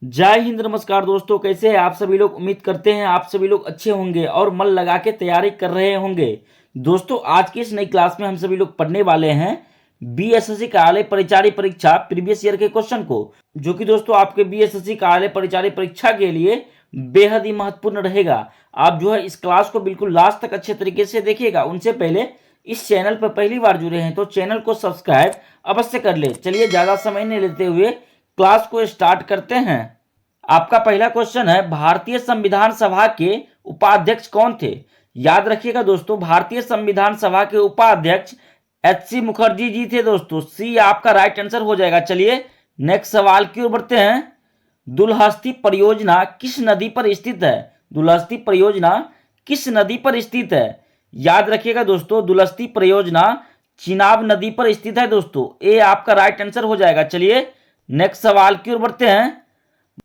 जय हिंद, नमस्कार दोस्तों। कैसे हैं आप सभी लोग। उम्मीद करते हैं आप सभी लोग अच्छे होंगे और मन लगा के तैयारी कर रहे होंगे। दोस्तों, आज की इस नई क्लास में हम सभी लोग पढ़ने वाले हैं बीएसएससी कार्यालय परिचारी परीक्षा प्रीवियस ईयर के क्वेश्चन को, जो कि दोस्तों आपके बीएसएससी कार्यालय परिचारी परीक्षा के लिए बेहद ही महत्वपूर्ण रहेगा। आप जो है इस क्लास को बिल्कुल लास्ट तक अच्छे तरीके से देखिएगा। उनसे पहले इस चैनल पर पहली बार जुड़े हैं तो चैनल को सब्सक्राइब अवश्य कर ले। चलिए ज्यादा समय नहीं लेते हुए क्लास को स्टार्ट करते हैं। आपका पहला क्वेश्चन है, भारतीय संविधान सभा के उपाध्यक्ष कौन थे। याद रखिएगा दोस्तों, भारतीय संविधान सभा के उपाध्यक्ष एच.सी. मुखर्जी जी थे दोस्तों। सी आपका राइट आंसर हो जाएगा। चलिए नेक्स्ट सवाल की ओर बढ़ते हैं। दुलहस्ती परियोजना किस नदी पर स्थित है। दुलहस्ती परियोजना किस नदी पर स्थित है। याद रखिएगा दोस्तों, दुलहस्ती परियोजना चिनाब नदी पर स्थित है दोस्तों। ए आपका राइट आंसर हो जाएगा। चलिए नेक्स्ट सवाल की ओर बढ़ते हैं।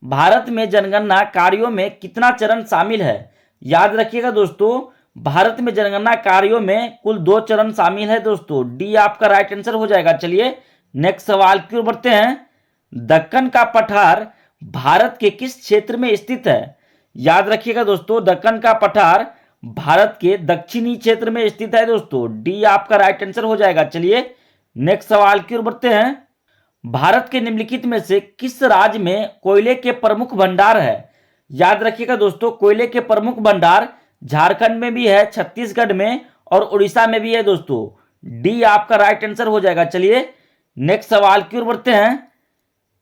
भारत में जनगणना कार्यों में कितना चरण शामिल है। याद रखिएगा दोस्तों, भारत में जनगणना कार्यों में कुल 2 चरण शामिल है दोस्तों। डी आपका राइट आंसर हो जाएगा। चलिए नेक्स्ट सवाल की ओर बढ़ते हैं। दक्कन का पठार भारत के किस क्षेत्र में स्थित है। याद रखिएगा दोस्तों, दक्कन का पठार भारत के दक्षिणी क्षेत्र में स्थित है दोस्तों। डी आपका राइट आंसर हो जाएगा। चलिए नेक्स्ट सवाल की ओर बढ़ते हैं। भारत के निम्नलिखित में से किस राज्य में कोयले के प्रमुख भंडार है। याद रखिएगा दोस्तों, कोयले के प्रमुख भंडार झारखंड में भी है, छत्तीसगढ़ में और उड़ीसा में भी है दोस्तों। डी आपका राइट आंसर हो जाएगा। चलिए नेक्स्ट सवाल की ओर बढ़ते हैं।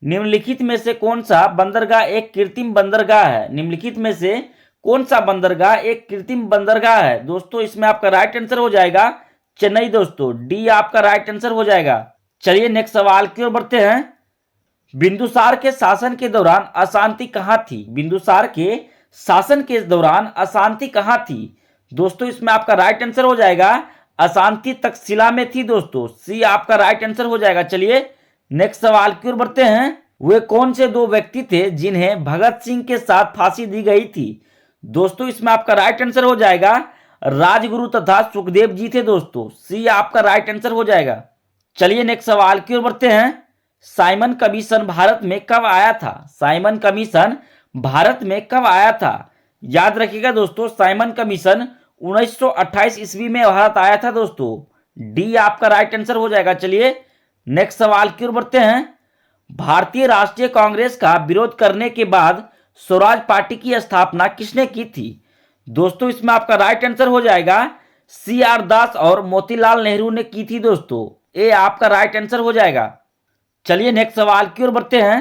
निम्नलिखित में से कौन सा बंदरगाह एक कृत्रिम बंदरगाह है। निम्नलिखित में से कौन सा बंदरगाह एक कृत्रिम बंदरगाह है दोस्तों। इसमें आपका राइट आंसर हो जाएगा चेन्नई दोस्तों। डी आपका राइट आंसर हो जाएगा। चलिए नेक्स्ट सवाल की ओर बढ़ते हैं। बिंदुसार के शासन के दौरान अशांति कहां थी। बिंदुसार के शासन के दौरान अशांति कहां थी दोस्तों। इसमें आपका राइट आंसर हो जाएगा अशांति तक्षशिला में थी दोस्तों। सी आपका राइट आंसर हो जाएगा। चलिए नेक्स्ट सवाल की ओर बढ़ते हैं। वे कौन से 2 व्यक्ति थे जिन्हें भगत सिंह के साथ फांसी दी गई थी दोस्तों। इसमें आपका राइट आंसर हो जाएगा राजगुरु तथा सुखदेव जी थे दोस्तों। सी आपका राइट आंसर हो जाएगा। चलिए नेक्स्ट सवाल की ओर बढ़ते हैं। साइमन कमीशन भारत में कब आया था। साइमन कमीशन भारत में कब आया था। याद रखिएगा दोस्तों, साइमन कमीशन 1928 ईस्वी में भारत आया था दोस्तों। डी आपका राइट आंसर हो जाएगा। चलिए नेक्स्ट सवाल की ओर बढ़ते हैं। भारतीय राष्ट्रीय कांग्रेस का विरोध करने के बाद स्वराज पार्टी की स्थापना किसने की थी दोस्तों। इसमें आपका राइट आंसर हो जाएगा सी.आर. दास और मोतीलाल नेहरू ने की थी दोस्तों। ए आपका राइट आंसर हो जाएगा। चलिए नेक्स्ट सवाल की ओर बढ़ते हैं।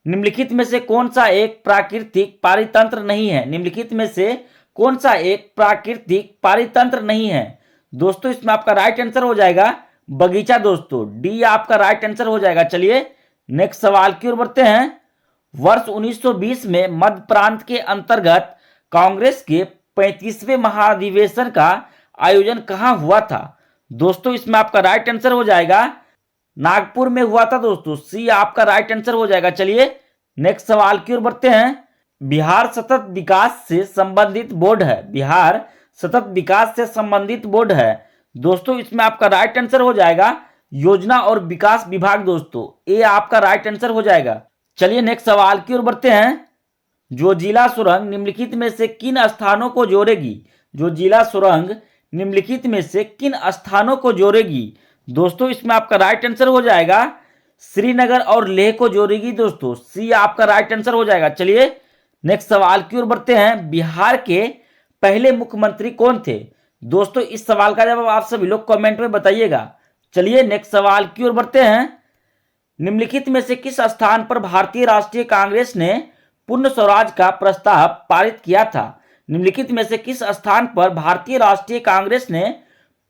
निम्नलिखित में से कौन सा एक प्राकृतिक पारितंत्र नहीं है। निम्नलिखित में से कौन सा एक प्राकृतिक पारितंत्र नहीं है दोस्तों। इसमें आपका राइट आंसर हो जाएगा बगीचा दोस्तों। डी आपका राइट आंसर हो जाएगा। चलिए नेक्स्ट सवाल की ओर बढ़ते हैं। वर्ष 1920 में मध्य प्रांत के अंतर्गत कांग्रेस के 35वें महाधिवेशन का आयोजन कहां हुआ था दोस्तों। इसमें आपका राइट आंसर हो जाएगा नागपुर में हुआ था दोस्तों। सी आपका राइट आंसर हो जाएगा। चलिए नेक्स्ट सवाल की ओर बढ़ते हैं। बिहार सतत विकास से संबंधित बोर्ड है। बिहार सतत विकास से संबंधित बोर्ड है दोस्तों। इसमें आपका राइट आंसर हो जाएगा योजना और विकास विभाग दोस्तों। ए आपका राइट आंसर हो जाएगा। चलिए नेक्स्ट सवाल की ओर बढ़ते हैं। जोजिला सुरंग निम्नलिखित में से किन स्थानों को जोड़ेगी। जोजिला सुरंग निम्नलिखित में से किन स्थानों को जोड़ेगी दोस्तों। इसमें आपका राइट आंसर हो जाएगा श्रीनगर और लेह को जोड़ेगी दोस्तों। सी आपका राइट आंसर हो जाएगा। चलिए नेक्स्ट सवाल की ओर बढ़ते हैं। बिहार के पहले मुख्यमंत्री कौन थे दोस्तों। इस सवाल का जवाब आप सभी लोग कमेंट में बताइएगा। चलिए नेक्स्ट सवाल की ओर बढ़ते हैं। निम्नलिखित में से किस स्थान पर भारतीय राष्ट्रीय कांग्रेस ने पूर्ण स्वराज का प्रस्ताव पारित किया था। निम्नलिखित में से किस स्थान पर भारतीय राष्ट्रीय कांग्रेस ने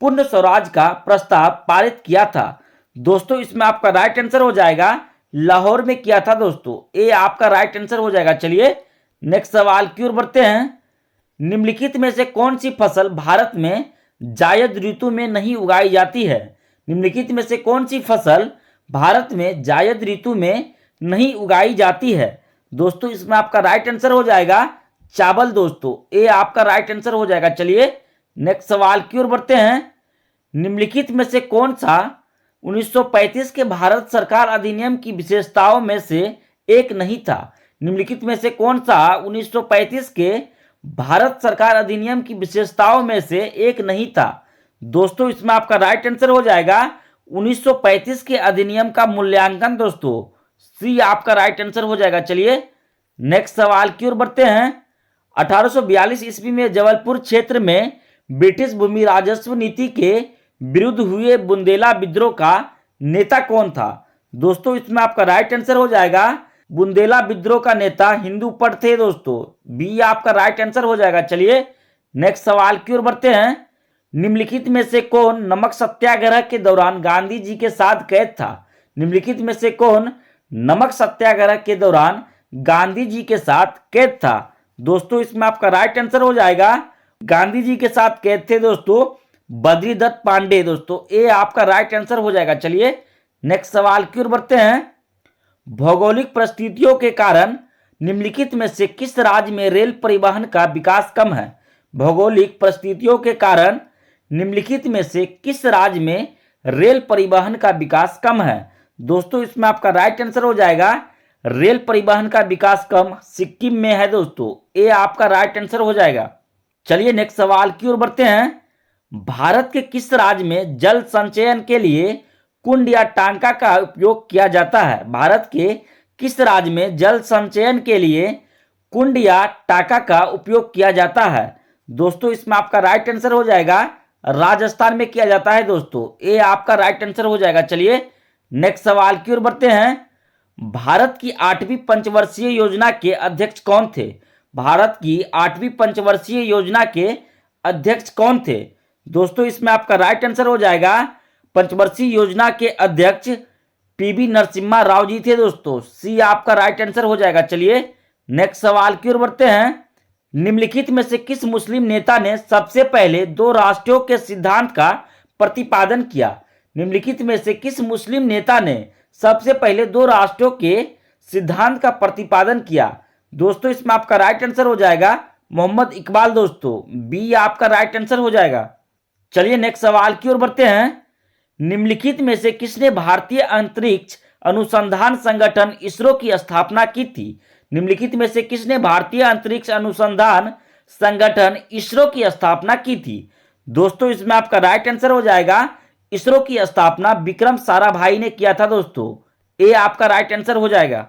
पूर्ण स्वराज का प्रस्ताव पारित किया था दोस्तों। इसमें आपका राइट आंसर हो जाएगा लाहौर में किया था दोस्तों। ए आपका राइट आंसर हो जाएगा। चलिए नेक्स्ट सवाल की ओर बढ़ते हैं। निम्नलिखित में से कौन सी फसल भारत में जायद ऋतु में नहीं उगाई जाती है। निम्नलिखित में से कौन सी फसल भारत में जायद ऋतु में नहीं उगाई जाती है दोस्तों। इसमें आपका राइट आंसर हो जाएगा चावल दोस्तों। ए आपका राइट आंसर हो जाएगा। चलिए नेक्स्ट सवाल की ओर बढ़ते हैं। निम्नलिखित में से कौन सा 1935 के भारत सरकार अधिनियम की विशेषताओं में से एक नहीं था। निम्नलिखित में से कौन सा 1935 के भारत सरकार अधिनियम की विशेषताओं में से एक नहीं था? दोस्तों इसमें आपका राइट आंसर हो जाएगा 1935 के अधिनियम का मूल्यांकन। दोस्तों सी आपका राइट आंसर हो जाएगा। चलिए नेक्स्ट सवाल की ओर बढ़ते हैं। 1842 ईस्वी में जबलपुर क्षेत्र में ब्रिटिश भूमि राजस्व नीति के विरुद्ध हुए बुंदेला विद्रोह का नेता कौन था? दोस्तों इसमें आपका राइट आंसर हो जाएगा बुंदेला विद्रोह का नेता हिंदू पट थे। दोस्तों बी आपका राइट आंसर हो जाएगा। चलिए नेक्स्ट सवाल की ओर बढ़ते हैं। निम्नलिखित में से कौन नमक सत्याग्रह के दौरान गांधी जी के साथ कैद था? निम्नलिखित में से कौन नमक सत्याग्रह के दौरान गांधी जी के साथ कैद था? दोस्तों इसमें आपका राइट आंसर हो जाएगा गांधी जी के साथ कैद थे दोस्तों बद्रीदत्त पांडे। दोस्तों ए आपका राइट आंसर हो जाएगा। चलिए नेक्स्ट सवाल की ओर बढ़ते हैं। भौगोलिक परिस्थितियों के कारण निम्नलिखित में से किस राज्य में रेल परिवहन का विकास कम है? भौगोलिक परिस्थितियों के कारण निम्नलिखित में से किस राज्य में रेल परिवहन का विकास कम है? दोस्तों इसमें आपका राइट आंसर हो जाएगा रेल परिवहन का विकास कम सिक्किम में है। दोस्तों ए आपका राइट आंसर हो जाएगा। चलिए नेक्स्ट सवाल की ओर बढ़ते हैं। भारत के किस राज्य में जल संचयन के लिए कुंड या टांका का उपयोग किया जाता है? भारत के किस राज्य में जल संचयन के लिए कुंड या टांका का उपयोग किया जाता है? दोस्तों इसमें आपका राइट आंसर हो जाएगा राजस्थान में किया जाता है। दोस्तों ए आपका राइट आंसर हो जाएगा। चलिए नेक्स्ट सवाल की ओर बढ़ते हैं। भारत की 8वीं पंचवर्षीय योजना के अध्यक्ष कौन थे? भारत की 8वीं पंचवर्षीय योजना के अध्यक्ष कौन थे? दोस्तों इसमें आपका राइट आंसर हो जाएगा पंचवर्षीय योजना के अध्यक्ष पीवी नरसिम्हा राव जी थे। दोस्तों सी आपका राइट आंसर हो जाएगा। चलिए नेक्स्ट सवाल की ओर बढ़ते हैं। निम्नलिखित में से किस मुस्लिम नेता ने सबसे पहले दो राष्ट्रों के सिद्धांत का प्रतिपादन किया? निम्नलिखित में से किस मुस्लिम नेता ने सबसे पहले दो राष्ट्रों के सिद्धांत का प्रतिपादन किया? दोस्तों इसमें आपका राइट आंसर हो जाएगा मोहम्मद इकबाल। दोस्तों बी आपका राइट आंसर हो जाएगा। चलिए नेक्स्ट सवाल की ओर बढ़ते हैं। निम्नलिखित में से किसने भारतीय अंतरिक्ष अनुसंधान संगठन इसरो की स्थापना की थी? निम्नलिखित में से किसने भारतीय अंतरिक्ष अनुसंधान संगठन इसरो की स्थापना की थी? दोस्तों इसमें आपका राइट आंसर हो जाएगा इसरो की स्थापना विक्रम साराभाई ने किया था। दोस्तों ए आपका राइट आंसर हो जाएगा।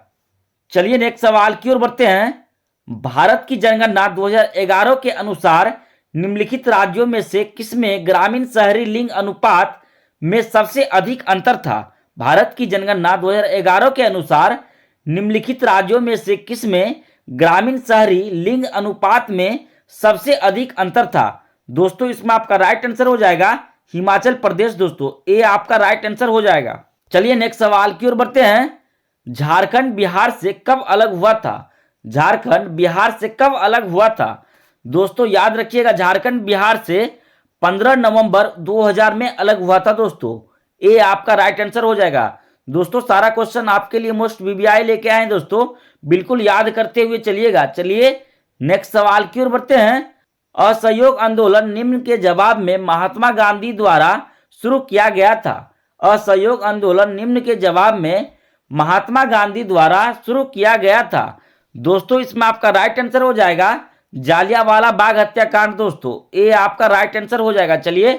चलिए नेक्स्ट सवाल की ओर बढ़ते हैं। भारत की जनगणना 2011 के अनुसार निम्नलिखित राज्यों में से किसमें ग्रामीण शहरी लिंग अनुपात में सबसे अधिक अंतर था? भारत की जनगणना 2011 के अनुसार निम्नलिखित राज्यों में से किसमें ग्रामीण शहरी लिंग अनुपात में सबसे अधिक अंतर था? दोस्तों इसमें आपका राइट आंसर हो जाएगा हिमाचल प्रदेश। दोस्तों ए आपका राइट आंसर हो जाएगा। चलिए नेक्स्ट सवाल की ओर बढ़ते हैं। झारखंड बिहार से कब अलग हुआ था? झारखंड बिहार से कब अलग हुआ था? दोस्तों याद रखिएगा झारखंड बिहार से 15 नवंबर 2000 में अलग हुआ था। दोस्तों ए आपका राइट आंसर हो जाएगा। दोस्तों सारा क्वेश्चन आपके लिए मोस्ट वीवीआई लेके आए दोस्तों, बिल्कुल याद करते हुए चलिएगा। चलिए नेक्स्ट सवाल की ओर बढ़ते हैं। असहयोग आंदोलन निम्न के जवाब में महात्मा गांधी द्वारा शुरू किया गया था। असहयोग आंदोलन निम्न के जवाब में महात्मा गांधी द्वारा शुरू किया गया था। दोस्तों इसमें आपका राइट आंसर हो जाएगा जालियांवाला बाग हत्याकांड। दोस्तों ए आपका राइट आंसर हो जाएगा। चलिए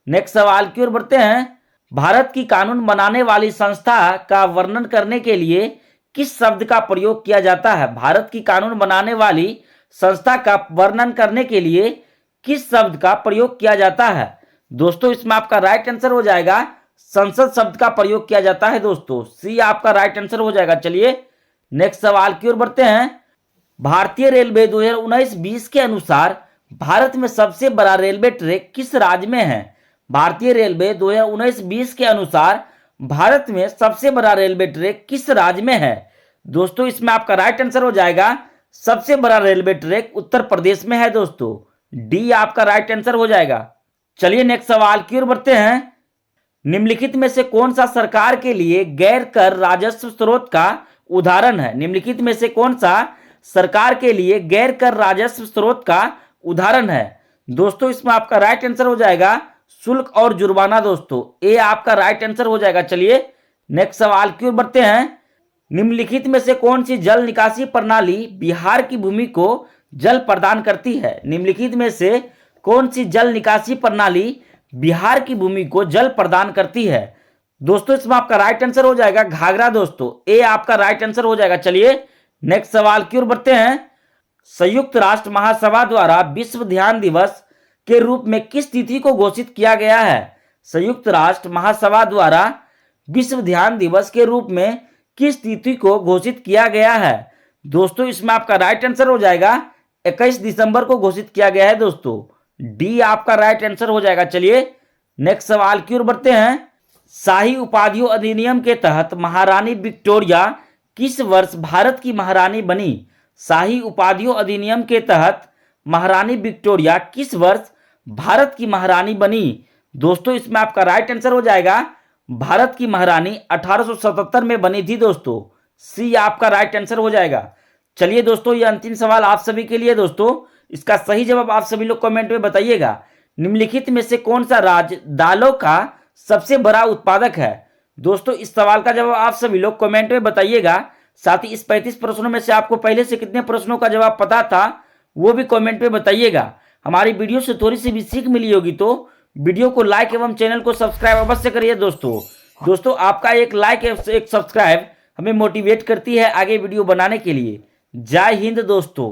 नेक्स्ट सवाल की ओर बढ़ते हैं। भारत की कानून बनाने वाली संस्था का वर्णन करने के लिए किस शब्द का प्रयोग किया जाता है? भारत की कानून बनाने वाली संस्था का वर्णन करने के लिए किस शब्द का प्रयोग किया जाता है? दोस्तों इसमें आपका राइट आंसर हो जाएगा संसद शब्द का प्रयोग किया जाता है। दोस्तों सी आपका राइट आंसर हो जाएगा। चलिए नेक्स्ट सवाल की ओर बढ़ते हैं। भारतीय रेलवे 2019-20 के अनुसार भारत में सबसे बड़ा रेलवे ट्रैक किस राज्य में है? भारतीय रेलवे 2019-20 के अनुसार भारत में सबसे बड़ा रेलवे ट्रैक किस राज्य में है? दोस्तों इसमें आपका राइट आंसर हो जाएगा सबसे बड़ा रेलवे ट्रैक उत्तर प्रदेश में है। दोस्तों डी आपका राइट आंसर हो जाएगा। चलिए नेक्स्ट सवाल की ओर बढ़ते हैं। निम्नलिखित में से कौन सा सरकार के लिए गैर कर राजस्व स्रोत का उदाहरण है? निम्नलिखित में से कौन सा सरकार के लिए गैर कर राजस्व स्रोत का उदाहरण है? दोस्तों इसमें आपका राइट आंसर हो जाएगा शुल्क और जुर्माना। दोस्तों ए आपका राइट आंसर हो जाएगा। चलिए नेक्स्ट सवाल की ओर बढ़ते हैं। निम्नलिखित में से कौन सी जल निकासी प्रणाली बिहार की भूमि को जल प्रदान करती है? निम्नलिखित में से कौन सी जल निकासी प्रणाली बिहार की भूमि को जल प्रदान करती है? दोस्तों इसमें आपका राइट आंसर हो जाएगा घाघरा। दोस्तों ए आपका राइट आंसर हो जाएगा। चलिए नेक्स्ट सवाल की ओर बढ़ते हैं। संयुक्त राष्ट्र महासभा द्वारा विश्व ध्यान दिवस के रूप में किस तिथि को घोषित किया गया है? संयुक्त राष्ट्र महासभा द्वारा विश्व ध्यान दिवस के रूप में किस तिथि को घोषित किया गया है? दोस्तों इसमें आपका राइट आंसर हो जाएगा 21 दिसंबर को घोषित किया गया है। दोस्तों डी आपका राइट आंसर हो जाएगा। चलिए नेक्स्ट सवाल की ओर बढ़ते हैं। शाही उपाधियों अधिनियम के तहत महारानी विक्टोरिया किस वर्ष भारत की महारानी बनी? शाही उपाधियों अधिनियम के तहत महारानी विक्टोरिया किस वर्ष भारत की महारानी बनी? दोस्तों इसमें आपका राइट आंसर हो जाएगा भारत की महारानी 1877 में बनी थी। दोस्तों सी आपका राइट आंसर हो जाएगा। चलिए दोस्तों ये अंतिम सवाल आप सभी के लिए। दोस्तों इसका सही जवाब आप सभी लोग कमेंट में बताइएगा। निम्नलिखित में से कौन सा राज्य दालों का सबसे बड़ा उत्पादक है? दोस्तों इस सवाल का जवाब आप सभी लोग कमेंट में बताइएगा। साथ ही इस 35 प्रश्नों में से आपको पहले से कितने प्रश्नों का जवाब पता था वो भी कमेंट में बताइएगा। हमारी वीडियो से थोड़ी सी भी सीख मिली होगी तो वीडियो को लाइक एवं चैनल को सब्सक्राइब अवश्य करिए। दोस्तों आपका एक लाइक एक सब्सक्राइब हमें मोटिवेट करती है आगे वीडियो बनाने के लिए। जय हिंद दोस्तों।